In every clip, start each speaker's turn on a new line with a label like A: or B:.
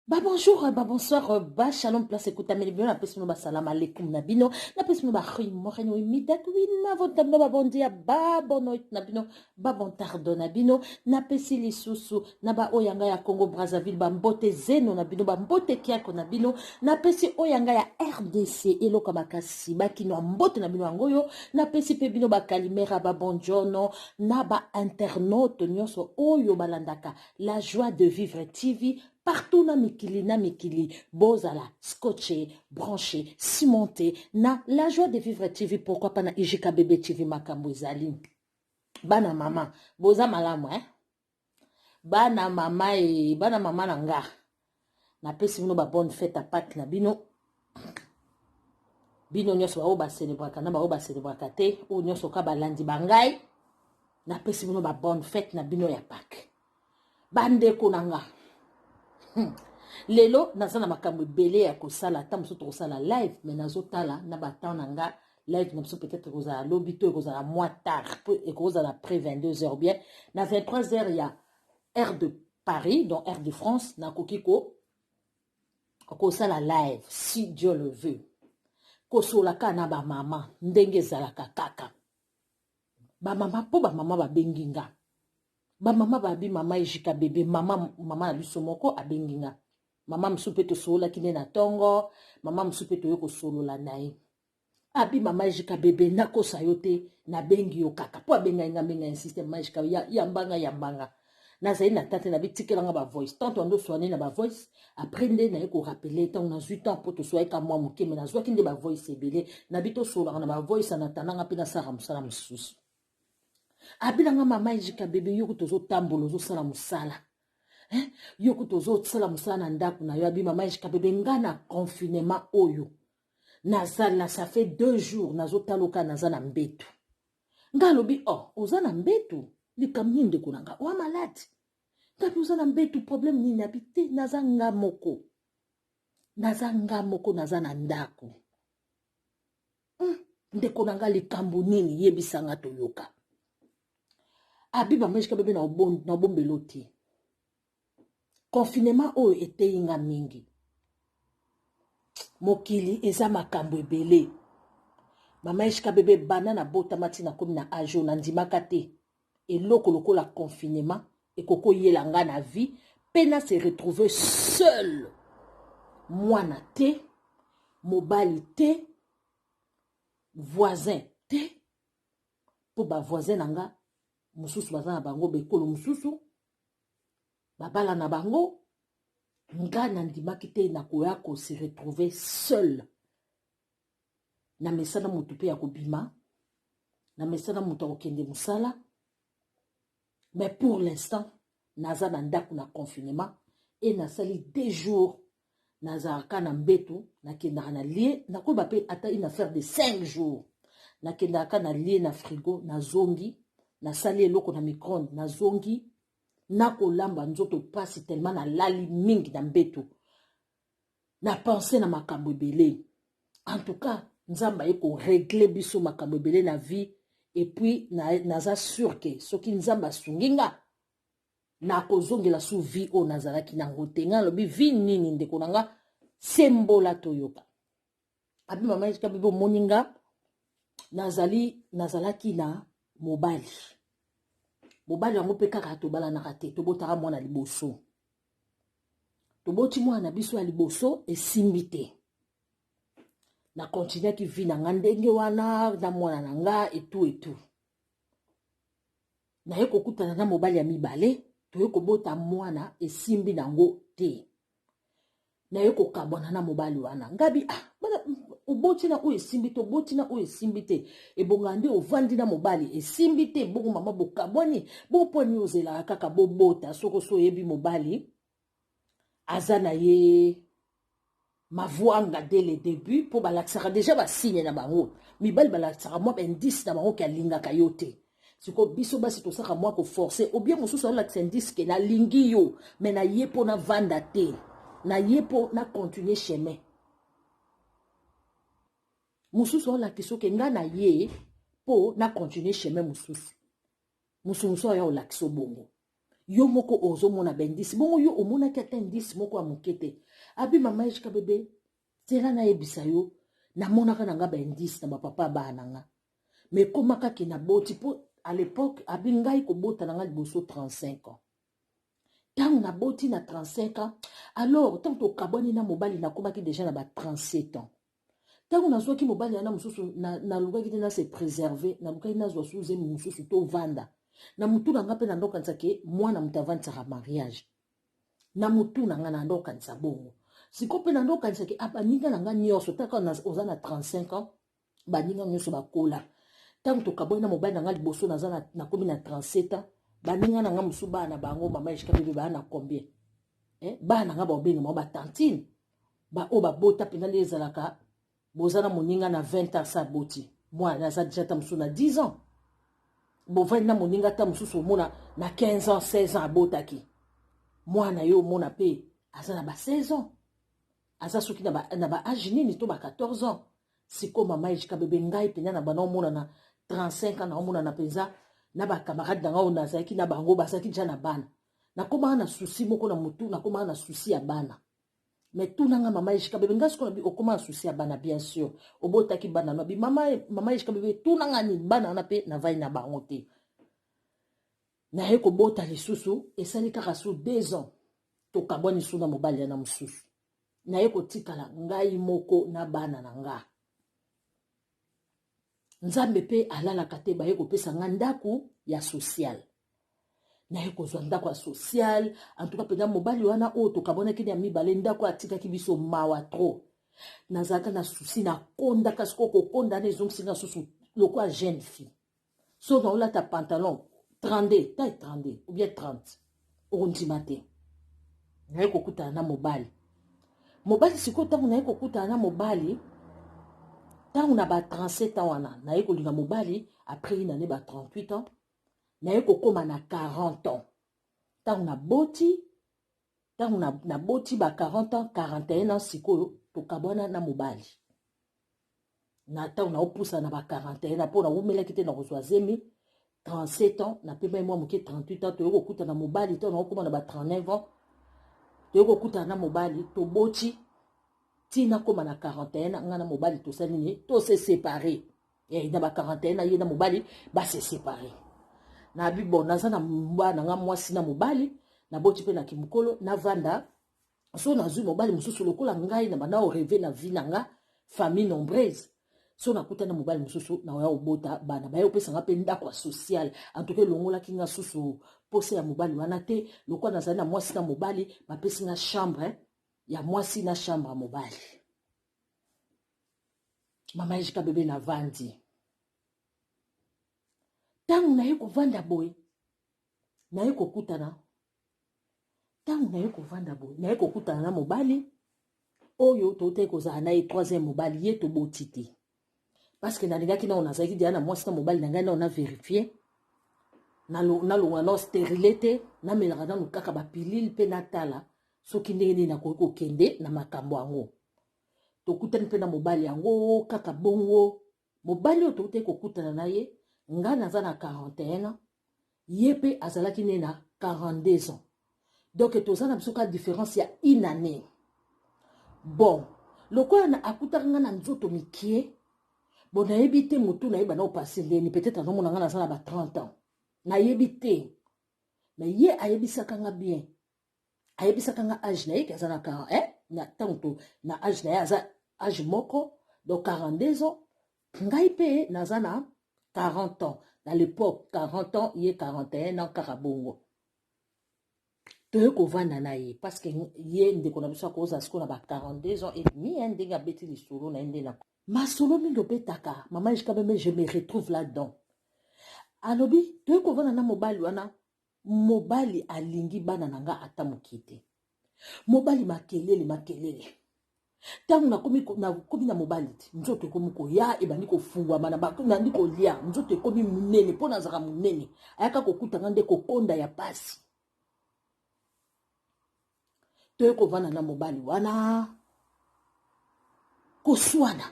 A: Bah bonjour, bah bonsoir, bah shalom, place écoute amelibio, na pesimo ba salam alaikum nabino, na pesimo ba khim moreno imidat wina votamno ba bondia ba bonoit nabino, ba bon tardo nabino, na pesi lisusu, na ba oyanga ya Congo Brazzaville, ba mbote zeno nabino, ba mbote kiako nabino, na pesi oyanga ya RDC, eloka makasi, ba kino mbote nabino angoyo, na pesi pe bino ba kalimera ba bonjono, na ba internaute nyonso oyo balandaka, la joie de vivre TV, partout na mikili, bozala, scotché, branché, cimenté, na la joie de vivre TV, pourquoi pas na IJK Bébé TV makambo ezali. Bana mama, boza malamu, bana mama nanga. Na pesi bino ba bonne fête à Pâques na bino. Bino nyoso ba oba célébraka na ba oba célébraka te, o nyoso ka balandi bangai. Na pesi bino ba bonne fête na bino ya Pâques. Bande konanga. Lelo nazana makambo belé ya kosala ta mosusu tokosala live mais nazotala na batang nanga live na mosusu peut-être kozala lobi to kozala moins tard et kozala après 22h bien na 23h il y a heure de Paris donc heure de France na kokiko kosala live si Dieu le veut kosolaka na ba mama ndenge zalaka kaka ba mama po ba mama ba benginga ba mama ba bi mama IJK Bébé mama na biso moko abenginga mama msupe to solola kine na tongo mama msupe to yoko solola nae abi mama IJK Bébé nakosa yote na bengi yo kaka po abenga nga system IJK yambanga na zayi na tante na bitikela nga ba voice tanto ando soane na ba voice après nde na yeko rappeler tant na 8 ans po to soye ka mwa muke mais na zwa kinde ba voice ebele na bito solola na ba voice na tananga pe na sara musala mususu abilanga mama IJK Bébé yoko tozo tambola zo sala musala yoko tozo sala musala na ndaku na yo abi mama IJK Bébé nga na confinement oyo nazala ça fait 2 jours nazotaloka naza na mbetu nga lobi oh oza na mbetu likam nini ndeko nanga wa malade ngapi oza na mbetu problème nini habite naza nga moko naza na ndaku ndeko nanga likambo nini yebisanga toyoka abi mama IJK Bébé na obombelo te confinement oyo eteyinga mingi mokili eza makambo ebele mama IJK Bébé bana na botamati na komi na ajo na ndimaka te eloko lokola confinement ekoko yelanga na vie pena se retrouver seul mwana te mobali te voisin te po ba voisin nanga mususu baza na bango bekolo mususu babala na bango nga na ndimaki te na koya ko se retrouver seul na mesana mutu pe ya kobima na mesana mutu akokende musala mais pour l'instant naza na ndaku na confinement et nasali 2 jours nazalaka na mbetu nakendaka na lie nakoyeba pe ata une affaire de 5 jours nakendaka na lie na frigo nazongi nasali eloko na micro-ondes nazongi nakolamba nzoto pasi tellement nalali mingi na mbetu na pensé na makambo ebele en tout cas nzamba eko régler biso makambo ebele na vie et puis naza sûr que soki nzamba asunginga na kozongela su vie o nazalaki nango te nga lobi vie nini ndeko nanga sembola toyoka abi mama IJK Bébé moninga nazalaki na mobali yango pe kaka tobalanaka te tobotaka mwana liboso toboti mwana biso ya liboso esimbi te na continue ki vi na nga ndenge wana na mwana na nga etu na ye kokutana na mobali ya mibale toye kobota mwana esimbi nango te na ye kokabwana na mobali wana ngabi oboti na oyo esimbi te oboti na oyo esimbi te ebonga nde ovandi na mobali esimbi te bongo mama bokabwani boponi ozelaka kaka bobota soko so oyebi mobali aza na ye mavwanga dès le début po balakisaka déjà basigne na bango mibali balakisaka mwa indice na bango ke alingaka yo te siko biso basi tosaka mwa koforce ou bien mosusu alakisa indice ke nalingi yo me na ye po na vanda te na ye po na continuer chemin mususu olakisa ke nga na ye po na continuer chemin mususu oya olakisa bongo yo moko ozo mona bendisi bongo yo omona ki ata indisi moko amukete abi mama ejika bebe tela na yebisa yo na monaka nanga bendisi na papa bana nga mais komaka ki na boti po à l'époque abi ngai ko bota nanga liboso 35 ans tant na boti na 35 ans alors tant to kaboni na mobali na komaki déjà na ba 37 ans tant on a zo ki mobali na mususu na lugaki na se préserver na lugaki na zo suze mususu to vanda na mutu na nga pe na ndoka ntsake mwana mutavantsaka mariage na mutu na nga na ndoka ntsa bongo siko pe na ndoka ntsake abaninga na nga nyoso taka oza na 35 ans baninga nyoso bakola tant to kaboni na mobali na nga liboso na komi na 37 ans baninga na nga musu bana bango mama ejika bebe bana combien bana nga baobenga mo batantine ba o babota pena lezalaka bozana moninga na 20 ans sa boti mwana na za déjà ta musu na 10 ans bovani na moninga ta mususu omona na 15 ans 16 ans abotaki mwana yo omona pe aza na ba 16 ans aza soki na ba âge nini to ba 14 ans siko mama ejika bebe ngai pena na bana omona na 35 ans na omona na penza na ba camarade na nga ona zaki na bango basaki déjà na bana na koma na souci moko na mutu na koma na souci ya bana mais tout nanga mama ejika bebe ngai siko na okoma na souci ya bana bien sûr obotaki bana no bi mama ejika bebe tout nanga ni bana na pe na vai na bango te na ye ko bota lisusu esali kaka su 2 ans to kaboni su na mobali na mususu na ye ko tikala ngai moko na bana na nga nzambe pe alalaka te ba ye ko pesa nga ndako ya social na ye ko zwa ndako ya social en tout cas pena mobali wana o to kabona kini ya mibale ndako atikaki biso mawa trop nazalaka na souci na konda kasi ko konda na ezongisinga susu lokwa jeune fille so na olata pantalon 32 taille 32 ou bien 30 ondima te na ye kokutana na mobali sikoyo ntango na ye kokutana na mobali ntango na ba 37 ans wana na ye kolinga mobali après une année ba 38 ans na ye kokoma na 40 ans ntango na boti ntango na boti ba 40 ans 41 ans sikoyo tokabwana na mobali na ntango na opusa na ba 41 mpo na omelaki te na kozwa zemi 37 ans na pembe mwa moke 38 ans toyoko kuta na mobali to na okoma na ba 39 ans toyoko kuta na mobali to boti tina koma na 41 nga na mobali to sali ni to se séparer na ba 41 ye na mobali ba se séparer na bibo naza na mwana nga mwasi na mobali na boti pe na kimukolo na vanda so na zui mobali mususu lokola ngai na bana o rêver na vie na nga famille nombreuse so na kuta na mobali mususu na oya obota bana baye opesa nga pe ndako social en tout cas longola kinga susu pose ya mobali wana te lokola nazali na mwasi na mobali bapesi nga chambre ya mwasi na chambre mobali mama ejika bebe na vandi tangu na ye kovanda boye na ye kokutana tangu na ye kovanda boye na ye kokutana na mobali oyo tote kozala na ye troisième mobali ye toboti te parce que nalingaki na ona zaki dia na mwasi na mobali na ngai na ona vérifier na longa na stérile te na melaka na kaka ba pilule pe natala soki ndenge nini nakoki kokende na makambo yango tokutani pe na mobali yango kaka bongo mobali oyo tote kokutana na ye nga naza na 41 ans ye pe azalaki ne na 42 ans donc toza na biso ka différence ya une année bon lokola na akutaka nga na nzoto mikie bon nayebi te motu nayeba na opase ndeni peut-être azomona nga naza na ba 30 ans nayebi te mais ye ayebisaka nga bien ayebisaka nga âge na ye ki aza na 40 na tanto na âge na ye aza âge moko donc 42 ans ngai pe naza na 40 ans à l'époque 40 ans ye 41 ans kaka bongo toye kovanda na ye parce que ye ndeko na biso akoza siko na ba 42 ans et demi ndenge abeti lisolo na ye nde na masolo mingi obetaka mama ejika bebe je me retrouve là-dedans alobi toye kovanda na mobali wana mobali alingi bana na nga ata moke te mobali makelele ntango nakomi na mobali te nzoto ekomi koya ebandi kofungwama nandi kolia nzoto ekomi monene mpo nazaka monene ayaka kokutanga nde kokonda ya pasi toye kovanda na mobali wana koswana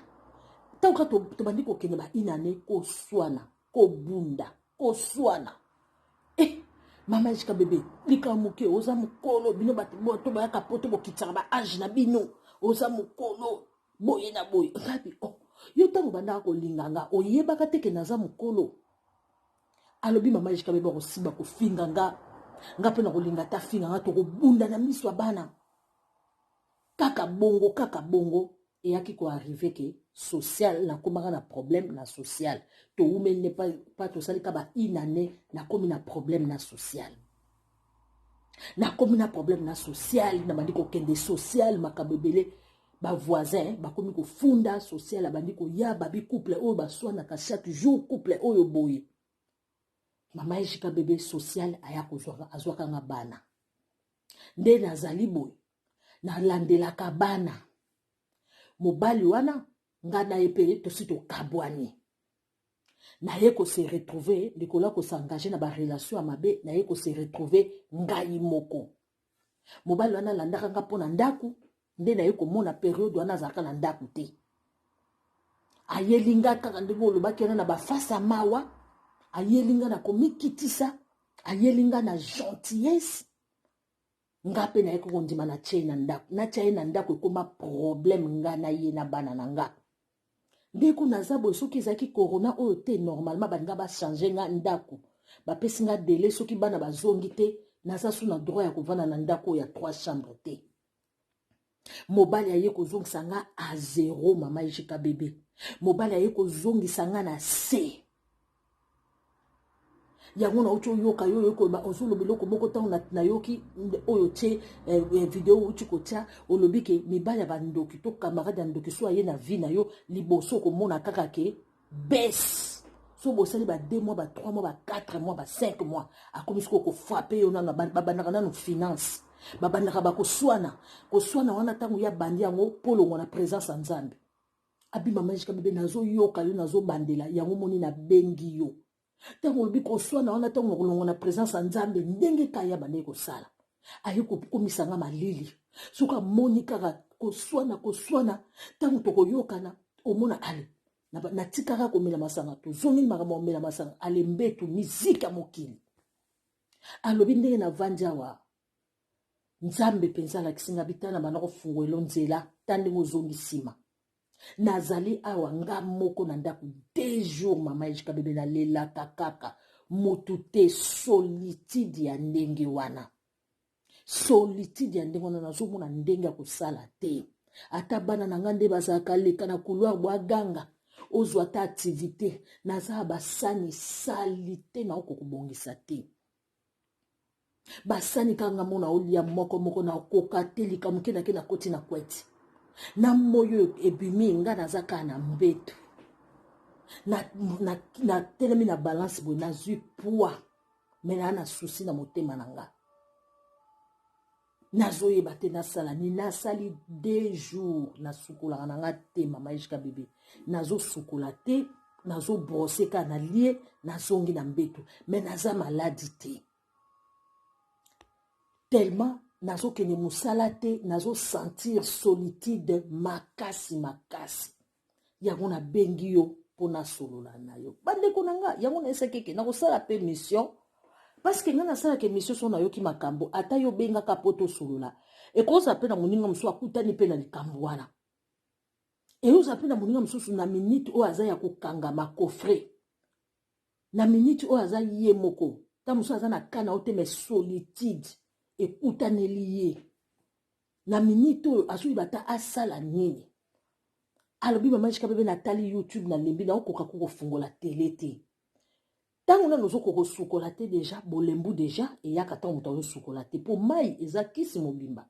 A: ntango kaka tobandi kokende ba inane koswana kobunda koswana Mama Ejika bébé, lika muke, oza mukolo, bino bato ba kapoto bo kitara ba âge na bino, oza mukolo, boye na boye. Ngabi, oh, yo tango banda ko linganga, oyebaka te ke naza mukolo. Alobi mama Ejika bébé ko siba ko finganga, nga pe na ko linga ta finganga to ko bunda na miso bana. Kaka bongo, et yaki ko arrivé que social na komaka na problème na social. To women ne pas to sali kaba inane na komi na problème na social. Na komi na problème na social, na bandi ko kende social makabebele ba voisin ba komi ko funda social bandi ko ya babi couple oyo ba swana ka chaque jour couple oyo boye. Mama Ejika bébé social aya ko azwaka nga bana. Nde nazali boye. Na landela kabana. Mobali wana nga na epele to sito kabwani. Na ye ko se retrouver likola ko s'engager na ba relation amabe na ye ko se retrouver ngai moko. Mobali wana landaka nga pona ndaku nde na ye ko mona periode wana zaka na ndaku te. Ayelinga kaka ndeko lobaki na ba face mawa, ayelinga na komikitisa, ayelinga na gentillesse. Ngape na eko kondima na tchei na ndaku. Na tchei na ndaku ekoma problème nga na ye na bana na nga. Ndeko nazabo soki zaki corona oyo te normalement ba nga ba changer nga ndaku. Ba pesi nga délai soki bana ba zongi te naza su na droit ya kovanda na ndaku ya 3 chambres te. Mobali aye ko zongisa nga a 0 mama Ejika bébé. Mobali aye ko zongisa nga na C. Yango na ucho yoka yoyo ba ozolo biloko moko tango na yoki oyo che video uchi kotia olobike mibali ba ndoki to camarade ndoki so aye na vie na yo liboso ko mona kaka ke baisse so bosali ba 2 mois ba 3 mois ba 4 mois ba 5 mois akomisiko ko frapper yo na babandaka na finance babandaka ba ko swana wana tango ya bandi yango polongo na présence nzambe abi mama Ejika bébé nazo yoka yo nazo bandela yango moni na bengi yo. Tango lobi koswana wana tango kolongo na présence nzambe ndenge kaya bande ko sala ayi ko komisanga malili suka moni kaka koswana tango to koyokana omona ale na tikaka komela masanga to zongi makambo mela masanga ale mbetu mizika mokili alobi ndenge na vanjawa nzambe penza la kisinga bitana bana ko fungoelo nzela tande ngozongi sima. Nazali awa nga moko na ndaku 2 jours mama Ejika bébé na lela kaka mutu te solitude ya ndenge wana. Solitude ya ndenge wana nazomona ndenge ko sala te. Ata bana na nga nde bazaka leka na couloir bwa ganga ozwa ta activité naza basani salite na oko kubongisa te. Basani kanga mona olia moko na koka te likamuke na ke na koti na kweti. Na moyo ebimi nga nazaka na mbetu na telemi na balance boy na zui poids mena na souci na motema nanga nazoyeba te nasala ni nasali 2 jours na sukola nanga te mama Ejika bébé nazo sukola te nazo brosser ka na lie nazongi na mbetu mais naza maladi te tellement nazo kene musala te nazo sentir solitude makasi yango na bengi yo pona solola na yo bandeko nanga yango na esekeke na kosala pe mission parce que nga nasala ke mission so na yo ki makambo ata yo benga ka poto solola e koza pe na moninga muso akutani pe na likambo wana e oza pe na moninga muso na minute o aza ya kokanga makofre na minute o aza ye moko ta muso aza na kana o te me solitude ekutaneli ye na minute oyo azwi bata asala nini alobi mama Ejika bébé natali YouTube na lembi na okoka kofungola télé te tango na nozo koko sukola te déjà bolembu déjà eyaka tango moto azo sukola te po mai eza kisi mobimba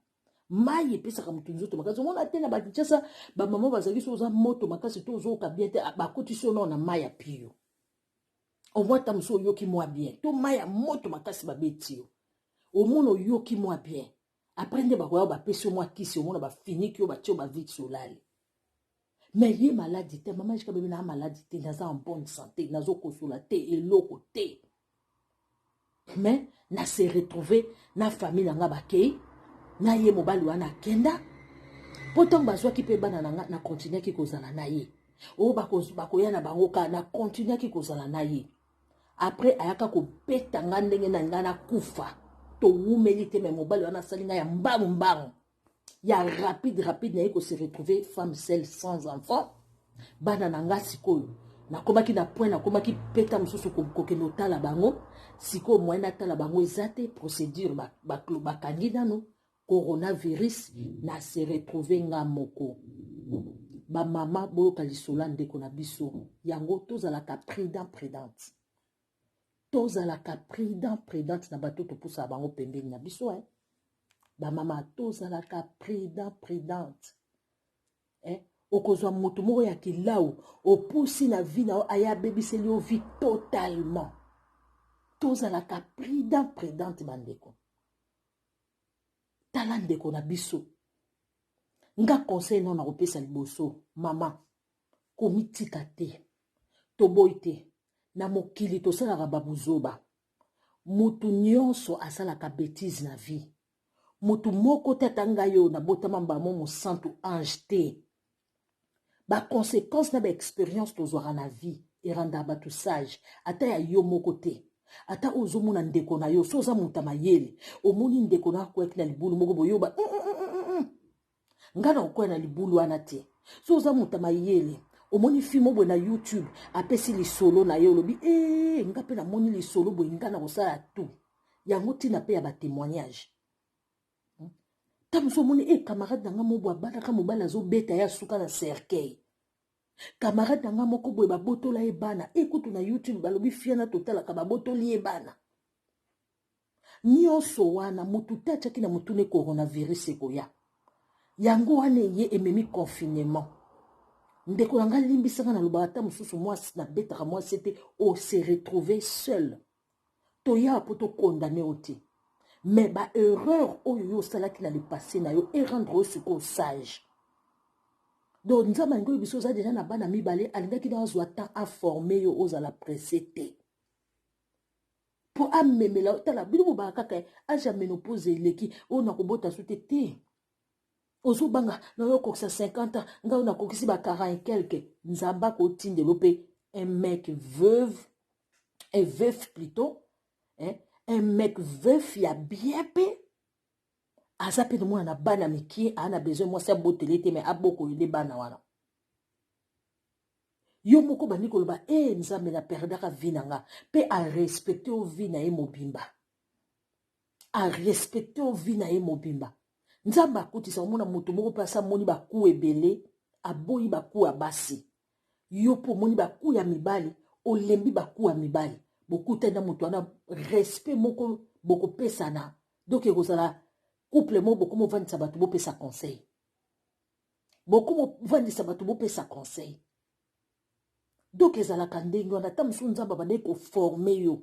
A: mai epesaka moto nzoto makasi omona te na bakitisa bamama bazali so oza moto makasi to ozoyoka bien te bakotisi yo nao na mai ya pio omoi ta mosu oyoki mwa bien to mai ya moto makasi babeti yo omona oyoki mwa bien après nde bakoya bapesi yo mwa kisi omona bafiniki yo batie yo bavite solale mais ye maladi te mama Ejika bébé na maladi te naza en bonne santé nazo kosola te eloko te mais na se retrouver na famille nanga bakei na ye mobali wana akenda po ntango bazwaki mpe bana nanga na continuaki kozala na ye oyo bakoya na bango ka na continuaki kozala na ye après ayaka ko beta nga ndenge na nga na kufa to wumeli te me mobali wana salinga ya mbangu mbangu ya rapide na yeko se retrouver femme seule sans enfant bana na nga sikoyo nakomaki na point nakomaki peta mosusu kokende otala bango sikoyo moyen natala bango eza te procédure bakangi nano coronavirus na se retrouver nga moko bamama boyoka lisola ndeko na biso yango tozalaka prudente tozalaka prudente na bato topusaka bango pembeni na biso bamama tozalaka prudente okozwa moto moko ya kilau opusi na vi na yo aya abebiseli yo vi totalement tozalaka prudente bandeko tala ndeko na biso nga conseil non na kopesa liboso mama komitika te toboyi te na mokili tosalaka babuzoba mutu nyonso asalaka bêtise na vie mutu moko te ata ngai yo nabotama mbamo mosantu ange te baconséquence na baexpérience tozwaka na vie eranda bato sage ata ya yo moko te ata ozomona ndeko na yo so oza mutu mayele omoni ndeko na akweki na libulu moko boyoba nga na okwea na libulu wana te so oza mutu mayele omoni film obwe na YouTube apesi lisolo na yo olobi nga mpe namoni lisolo boye nga na kosala tu yango ntina mpe ya batémoignage ta mosu omoni camarade na nga moko abanaka mobali azobeta ya suka na cercueil camarade na nga moko boye babotola ye bana kutu na YouTube balobi fiana totalaka babotoli ye bana nyonso wana mutu te atiaki na mutune coronavirus ekoya yango wana ye ememi confinement ndeko nanga limbisaka na lobaka ta mosusu mwasi na betaka mwasi te o se retrouver seul toya po tokondane o te mais ba erreur oyo yo osalaki na le passé na yo erendre oyo sikoyo sage donc nzambe alingi oyo biso oza deja na bana mibale alingaki na azwa temps aforme yo ozala presse te po amemela tala bino bobaka kaka age ya ménopause eleki oyo nakobota so te ozobanga na yo okokisa 50 ans ngai nakokisi ba 40 et quelque nzamba kotindelo mpe un mec veuf plutôt un mec veuf ya bien pe aza pe mwana na bana mikie ana besoin mwasi abotele te me abokoyele bana wana yo moko bandi koloba nzambe na perdaka vi na nga mpe arespecte o vi na ye mobimba arespecte o vi na ye mobimba nzambe akutisa omona moto moko mpe asa moni baku ebele aboyi baku ya basi yo mpo omoni baku ya mibali olembi baku ya mibali bokutani na moto wana respect moko bokopesana donc ekozala couple moko bokomovandisa bato bopesa conseil bokomovandisa bato bopesa conseil donc ezalaka ndenge wana ata mosusu nzambe abandaki koforme yo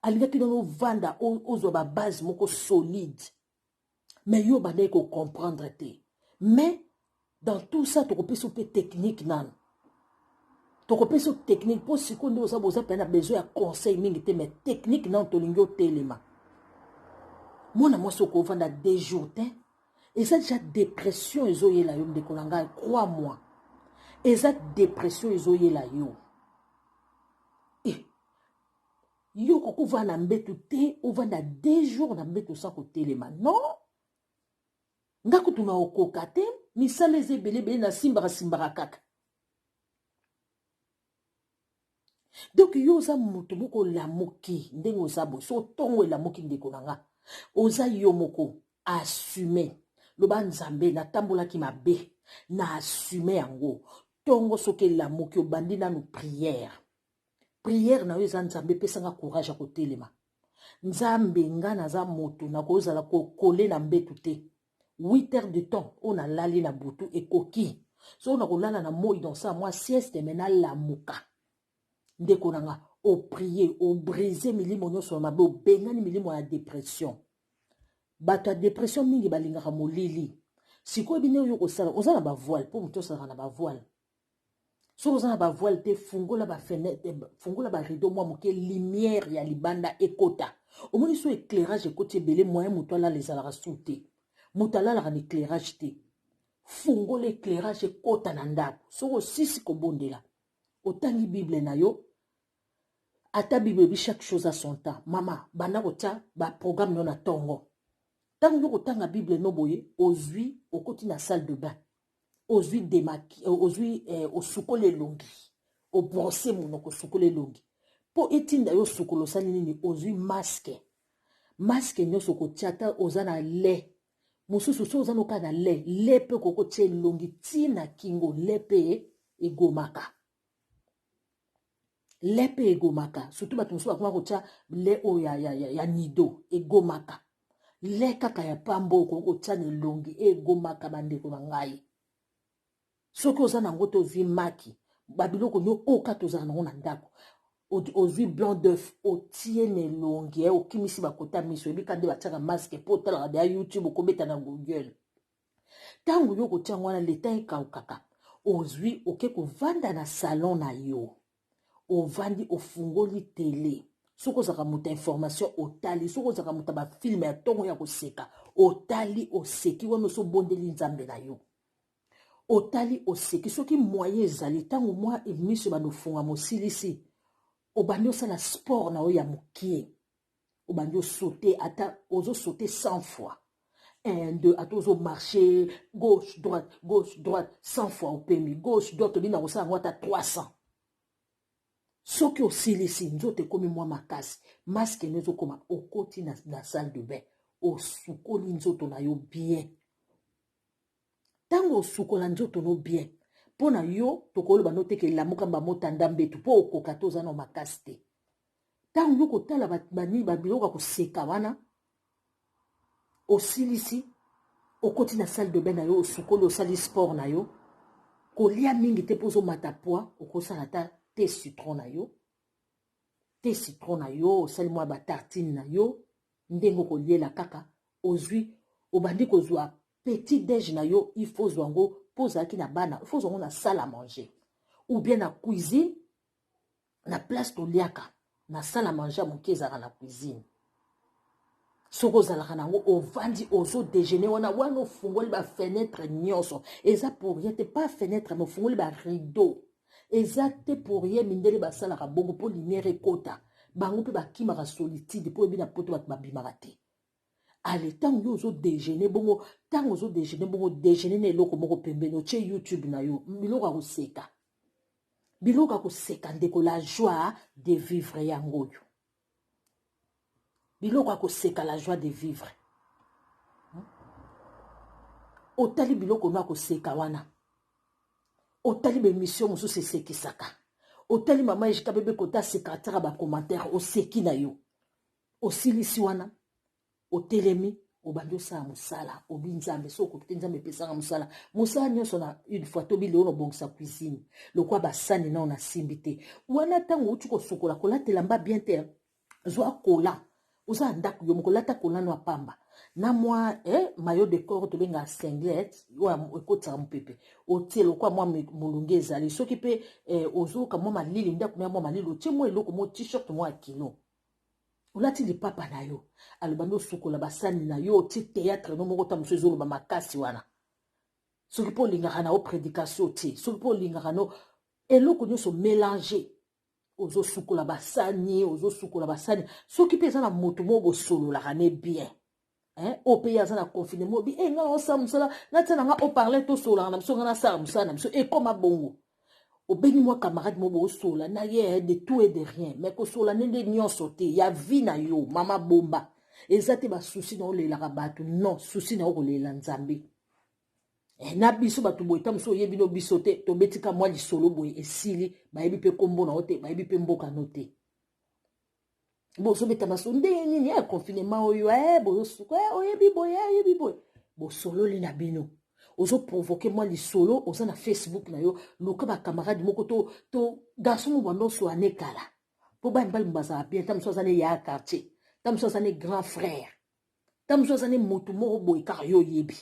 A: alingaki nano ovanda ozwa babase moko solide mais yo bandaki kocomprendre te mais dans tout ça tokopesa mpe technique nano tokopesa technique mpo sikoyo nde oza mpe na besoin ya conseil mingi te mais technique nano tolingi otelema mwana mwasi okovanda 2 jours te eza déjà dépression ezoyela yo ndeko na ngai crois-moi eza dépression ezoyela yo yo kokovanda na mbetu te ovanda 2 jours na mbetu sa kotelema non nga kutu na okoka te misala eza ebelebele na simbaka kaka donc yo oza moto moko olamuki ndenge oza boye so otongo elamuki ndeko na nga oza yo moko assume loba nzambe natambolaki mabe na assume yango tongo soki elamuki obandi nanu prière na yo eza nzambe pesanga courage ya kotelema nzambe nga naza moto nakozala kokole na mbetu te 8 heures de temps on a lali na butu ekoki so on a kolala na moi dans ça moi sieste mena lamuka ndeko nanga o prier o briser milimo nyonso mabe o bengani milimo ya dépression bato ya dépression mingi balingaka molili sikoyo bino yo kosala oza na bavoile po moto osalaka na bavoile so oza na bavoile te fungola bafenêtre fungola barideau mwa moke lumière ya libanda ekota omoni so éclairage ekoti ebele moyen moto alala ezalaka su te moto alalaka na éclairage te fungola éclairage ekota na ndako soko osisi kobondela otangi bible na yo ata Bible chaque chose à son temps. Maman, bana kotia ba programme non tongo. Tant yo kotanga Bible no boye, ozui okoti na salle de bain. Ozui démaki, ozui osukole longi. O brosser monoko sukole longi. Po etinda yo sukolo sali nini ozui masque. Masque nyoso kotia ta ozana le. Mususu so ozana okana le. Le pe koko tie longi tina kingo le pe egomaka. Lepe egomaka surtout bato mosusu bakoma kotia le oyo ya nido egomaka le kaka ya pambo kokotia na elongi egomaka bandeko na ngai soki oza nango te ozwi maki babiloko nyo oyo kaka tozala nango na ndako ozwi blanc d'œuf otie na elongi okimisi bakota miso ebika nde batiaka maske mpo otalaka deya YouTube okobeta na Google ntango yo kotia yango wana leta ekaukaka ozwi oke kovanda na salon na yo ovandi ofungoli télé soko zaka muta information otali soko zaka muta ba film ya tongo ya koseka otali oseki wana so bondeli nzambe na yo otali oseki soki moyen ezali tango mwa miso bano funga mosilisi obandi osala sport na yo ya mokie obandi sauter ata ozo sauter 100 fois 1 2 ata ozo marcher gauche droite 100 fois opemi gauche droite obina kosala ngo ata 300 soki osilisi nzoto ekomi mwa makasi maske nezo koma okoti na salle de bain osukoli nzoto na yo bien tango osukola nzoto no bien pona yo tokoloba no teke lamuka bamotanda mbetu po okoka to oza na makasi te tango yo kotala bani babiloko koseka wana osilisi okoti na salle de bain na yo osukoli osali sport na yo kolia mingi te po ozomata poids okosala ta te citron na yo osali mwa batartine na yo ndenge okoliela kaka ozwi obandi kozwa petit déj na yo il faut zwango po ozalaki na bana il faut zwango na salle à manger ou bien na cuisine na place toliaka na salle à manger moke ezalaka na cuisine soki ozalaka nango ovandi ozo déjeuner wana ofungoli bafenetre nyonso eza pour rien te pas fenêtre mais ofungoli barideau eza te pour rien mindele basalaka bongo mpo lumière ekota bango mpe bakimaka solitude mpo ebina poto bato babimaka te ale ntango yo ozo déjeuner bongo ntango ozo déjeuner bongo déjeuner na eloko moko pembeni otie YouTube na yo biloko ya koseka ndeko la joie de vivre yango oyo biloko ya koseka la joie de vivre otali biloko no ya koseka wana otali bemission mosusu esekisaka otali mama ejika bebe kota secrétaire bacommentaire oseki na yo osilisi wana otelemi obandi osala mosala obi nzambe so okoki te nzambe epesanga mosala nyonso na une fois tobi leo nobongisa cuisine lokwa basani nao nasimbi te wana ntango outi kosukola kolatela mba bien te zwa kola oza ndako yo moko lata kola no apamba na mwa mayo de corps tobenga singlet oyo ekotisaka mopepe otie lokwa mwa molunge ezali soki mpe ozoka mwa malili ndako na mwa malili otie mwa eloko mwa t-shirt mwa kilo olati lipapa na yo alobandi osukola basani na yo otie théâtre no moko ta mosu ezoloba makasi wana soki mpo olingaka na yo prédication otie soki mpo olingaka no eloko nyonso mélanger ozosukola basani soki mpe eza na moto moko bosololaka ne bien o pe aza na confinement bi nga osala mosala natia nanga oparle tosololaka na biso nga nasala mosala na biso ekoma bongo obengi mwa camarade mo bosola na ye de tout et de rien mais kosola ndenge nyonso te ya vie na yo mama bomba eza te basusi na olelaka bato non susi na yo kolela nzambe na biso bato boye ta mosu oyebi no biso te tobetika mwa lisolo boye esili bayebi mpe kombo na yo te bayebi mpe mboka no te bozobeta maso ndenge nini ya confinement oyo bozosuka oyebi boye bosololi na bino ozoprovoke mwa lisolo oza na Facebook na yo luka bakamarade moko to garçon mo bando so anekala po ba mbali mbazala bien ta mosu azane ya quartier ta mosu azane grand frère ta mosu azane motu moko boye kaka yo yebi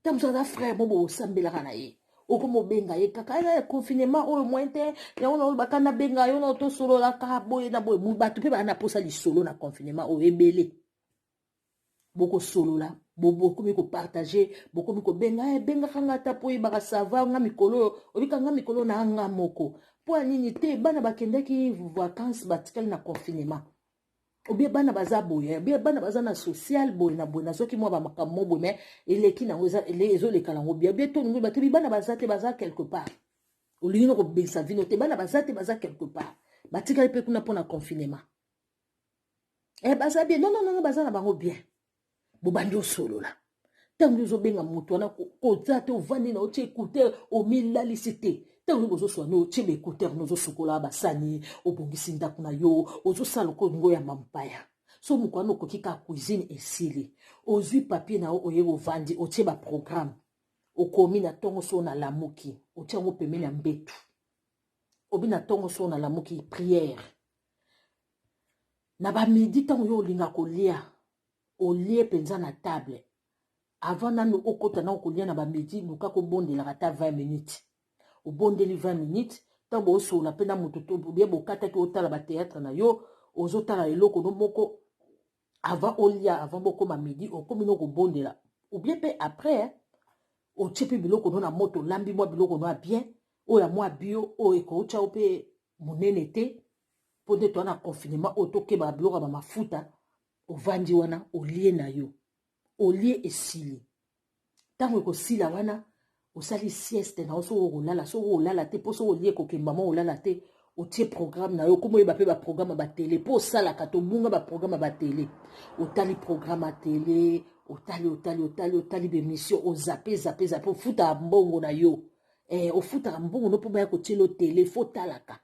A: ta mosu azane frère mo bo osambelaka na ye okomo benga ye kaka confinement oyo moins te yango na bakana benga yo na tosolola kaka boye na boye bato mpe bana posa lisolo na confinement oyo ebele bokosolola bokomi kopartage bokomi kobenga benga kanga ata po oyebaka sava nga mikolo obika nga mikolo na nga moko po nini te bana bakendaki vacances batikali na confinement ou bien bana baza boye bien bana baza na social boye na boye nazoki mwa ba makambo boye mais eleki na ngoza ezo le kala ngobia bien to ngo batebi bana baza te baza quelque part ou lino ko besa vino te bana baza te baza quelque part batikali pe kuna pona confinement baza bien non baza na bango bien bo bandi solo la tango zo benga mutu wana ko zate ovandi na otie écouteur o milalisité tango bozo so no otie écouteur no zo sokola basani obongisi ndako na yo ozo sala ko ngo ya mampaya so mukwana okokika cuisine esili ozui papier na oye ovandi otie ba programme okomi na tongo so na lamuki otie ngo pemeni ya mbetu obi na tongo so na lamuki prière na ba midi tango yo linga kolia olie penza na table avant nanu okota na okolia na ba midi luka ko bondela kata 20 minutes o bondeli 20 minutes tango oso na pena mututo bien bokata ki otala ba théâtre na yo ozotala eloko no moko avant olia avant boko ma midi okomi no ko bondela ou bien pe après o tchepi biloko no na moto lambi mwa biloko no bien o ya mwa bio o eko ucha ope munene te pode to na confinement otoke ba biloko ba mafuta ovandi wana olie na yo olie esili tango ko sila wana osali sieste na oso olala so olala te poso olie ko ke maman olala te otie programme na yo komo yeba pe ba programme ba télé po sala ka to bunga ba programme ba télé otali programme à télé otali be mission o zappe futa mbongo na yo o futa mbongo no po ba ko tielo télé fo talaka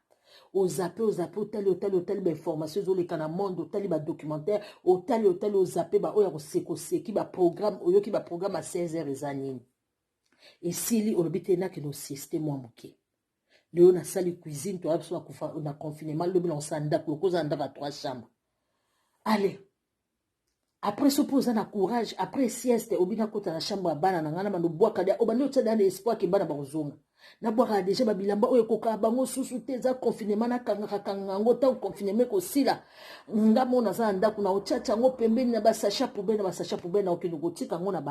A: o zappe otali ba information zo le kana monde otali ba documentaire otali o zappe ba oya ko seki ba programme oyoki ba programme à 16h ezanini esili olobite na ke no système wa muke leo na sali cuisine to abso na confinement lobi na sanda ko koza ndaka 3 chambres allez après se poser na courage après sieste obina kota na chambre ya bana na ngana mano boaka dia obandi otsa na espoir ke bana bazonga na boaka déjà babilamba oyo koka bango susu te za confinement na kanga ngo ta confinement ko sila ngamo na za ndako na ochacha ngo pembeni na ba sacha poubelle na okino kotika ngo na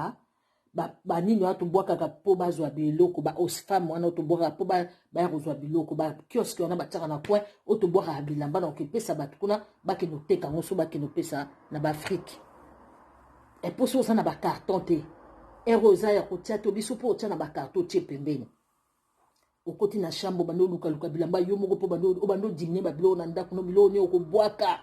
A: ba nini watu boaka ka po bazwa biloko ba osfam wana to boaka po ba ya kozwa biloko ba kiosque wana bataka na coin oto boaka bilamba na okipesa batu kuna bakino teka ngo so bakino pesa na ba Afrique et pour ça na ba carton te eroza ya kotia to biso po tia na ba carton tie pembeni okoti na chambre bando luka bilamba yo moko po bando dîner ba bilo na ndako no bilo ni okobwaka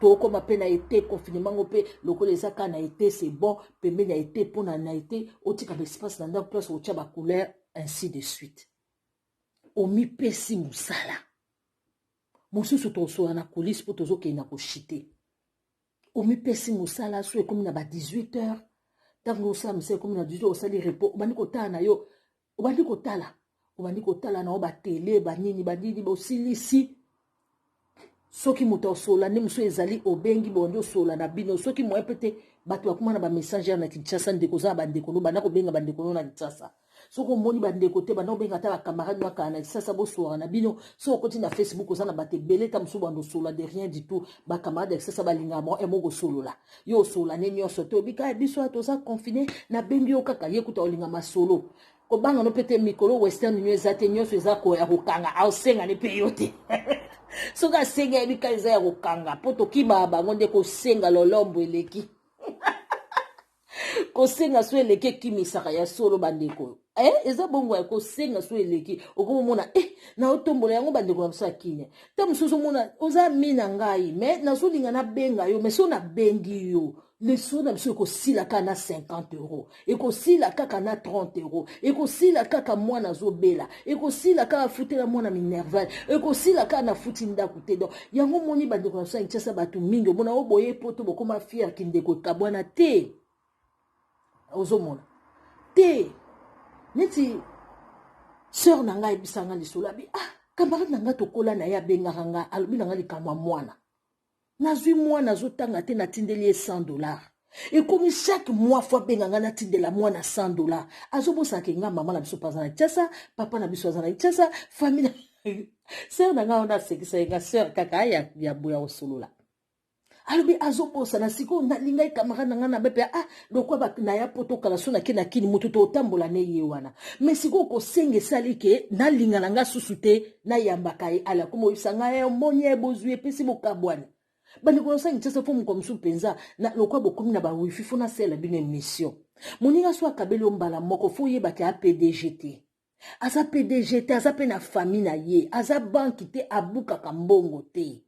A: toko mapena été confinement ngopé loko les aka na été c'est bon pembeni na été pona na été otika l'espace na ndako place otia ba couleur ainsi de suite omi pesi musala mususu to so na coulisse po tozo ke na ko chiter omi pesi musala so e comme na ba 18h tango sa mse comme na 18h osali repos obandi ko tala na yo obandi ko tala na ba télé ba nini ba silisi soki moto sola ne muso ezali obengi bondo sola na bino soki mo epete bato bakuma na ba messenger na Kinshasa ndeko za bandeko no bana ko benga bandeko no na Kinshasa soko moni bandeko te bana benga ta ba camarade maka na Kinshasa bo sola na bino soko koti na Facebook oza na bate beleta muso bando sola de rien du tout ba camarade Kinshasa balinga mo e moko solola yo sola ne nyoso to bika biso atoza confiné na bengi yo kaka yekuta olinga masolo ko banga no pete mikolo western union ezate nyoso ezako ya kokanga au senga ne peyote soka senga ebika eza ya kokanga po tokiba bango nde kosenga lolombo eleki kosenga so eleki ekimisaka ya solo bandeko eza bongo ya kosenga so eleki okomona na otombola yango bandeko na biso ya kinya ta mosusu omona oza mina ngai me nazolinga nabenga yo me so nabengi yo leso na biso ekosila kaka na 50 euros ekosila kaka na 30 euros ekosila kaka mwana azobela ekosila kaka futela mwana minerval ekosila kaka na futi ndako te donc yango moni bandeko na biso ya Kinshasa bato mingi omona oboye poto bokoma fier kindeko ekabwana te ozomona te neti sœur na ngai ebisanga lisolo abi camarade na ngai tokola na ye abengaka ngai alobi na ngai likamwa mwana nazwi mwana azotanga te natindeli ye $100 ekomi chaque mois fois benga ngai natindela mwana $100 azobosaka nga mama na biso paza na Kinshasa papa na biso aza na Kinshasa famille sœur na ngai ona sekisa nga sœur kaka ya boya osolola alobi azobosa na siko na linga camarade na ngana bepe lokwa ba na ya poto kala sona ke na kini mutu to tambola ne ye wana mais siko ko senge sali ke na linga na nga susute na yambaka ye ala komo isanga ye monye bozue pesi bokabwane bani ko sangi tsa fomu comme sou penza na lokwa bokomi na ba wifi fona sela bine mission moninga so akabeli ombala moko fo ye baka PDGT aza PDGT aza pe na famille na ye aza banki te abuka kambongo te.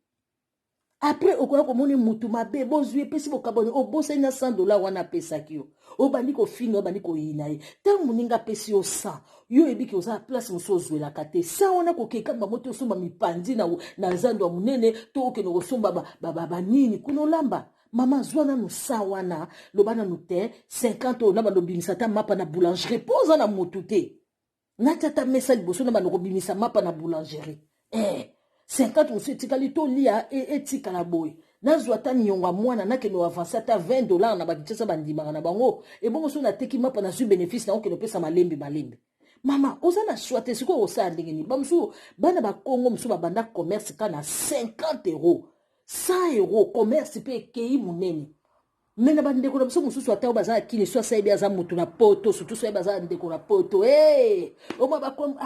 A: Après, au ko moni mutu mabe bozui pesi bokaboni obosa na $100 wana pesa kio obandi ko finga obandi ko yinaye tant muninga pesi o 100 yo ebiki oza place musozo la kate sa wana ko kekamba moto somba mipandi na zando munene to ke no somba ba nini kuno lamba mama zwana no sa wana lobana no te 50 na bando bimisa ta mapa na boulangerie poza na mutu te na tata message boso na bando bimisa mapa na boulangerie 50 monsieur tikali to lia etika la boy nazwa ta nyonga mwana na ke no avancer ta $20 na baditesa bandima na bango e bongo so na teki mapa na su bénéfice na o ke no pesa malembe mama oza na choite siko o sa ndengeni bamsu bana ba Congo msu ba banda commerce kana 50 €, 100 € commerce pe kei munene mena bandeko na biso mususu ata baza kini so sa ebia za mutu na poto surtout so baza ndeko na poto o ma ba kom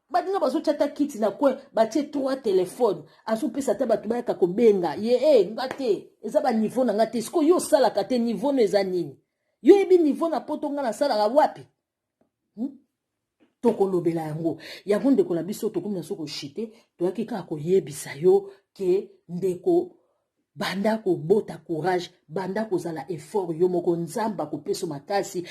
A: badinga bazo chata kiti na kwe batie 3 téléphone aso pesa ta batu ba ka kobenga ye ngate eza ba niveau na ngate siko yo sala kate niveau no eza nini yo ebi niveau na poto nga na sala ga wapi toko lobela yango ya gonde ko la biso to komina soko shite to yakika ko yebisa yo ke ndeko banda ko bota courage banda ko zala effort yo moko nzamba ko peso makasi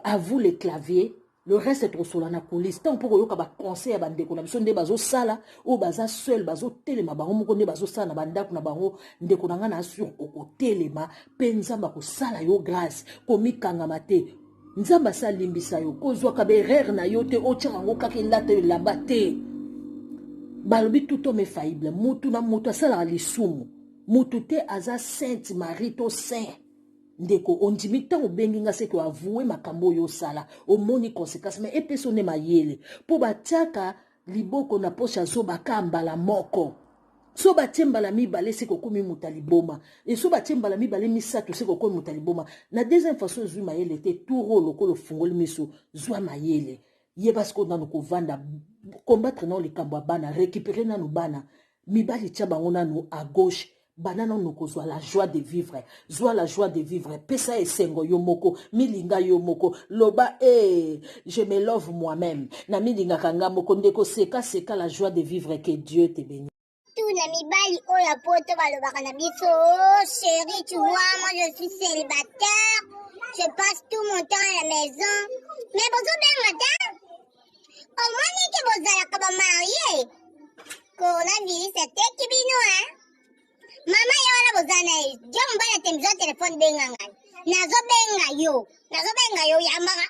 A: à vous les claviers. Le reste est trop solo na police. Tant pour yo ka ba conseil ya bande ko na biso nde bazo sala o baza seul bazo telema bango moko nde bazo sala na banda ko na bango nde ko nga na sur ko telema penzamba ko sala yo grâce ko mikanga mate nzamba salimbisa yo ko zwa ka berere na yo te o tshanga ngo ka ke lata yo labate balobi tout homme est faillible mutu na mutu sala lisumu mutu te aza sainte Marie to saint ndeko ondimi tango bengi nga seko avoué makambo yo sala omoni conséquence mais epesone mayele po batiaka liboko na pocha zo bakambala moko so batiembala mibale seko komi mutaliboma et so batiembala mibale misato seko komi mutaliboma na deuxième façon zui mayele te touro lokolo fungoli miso zwa mayele ye basko nanu kovanda combattre na likambo bana récupérer nanu bana mibali tia bango nanu à gauche banana noko zwa la joie de vivre zwa la joie de vivre pesa esengo yomoko milinga yomoko loba je me love moi-même na milinga kanga moko ndeko seka la joie de vivre que Dieu te bénisse.
B: Tout na mibali oya poto balobaka na biso chérie tu vois moi je suis célibataire je passe tout mon temps à la maison mais bozo benga ta au moins ni ke bozalaka ba marié coronavirus ateki bino mama yo wana bozana jo mbala temzo telefone benga ngai nazo benga yo yamaka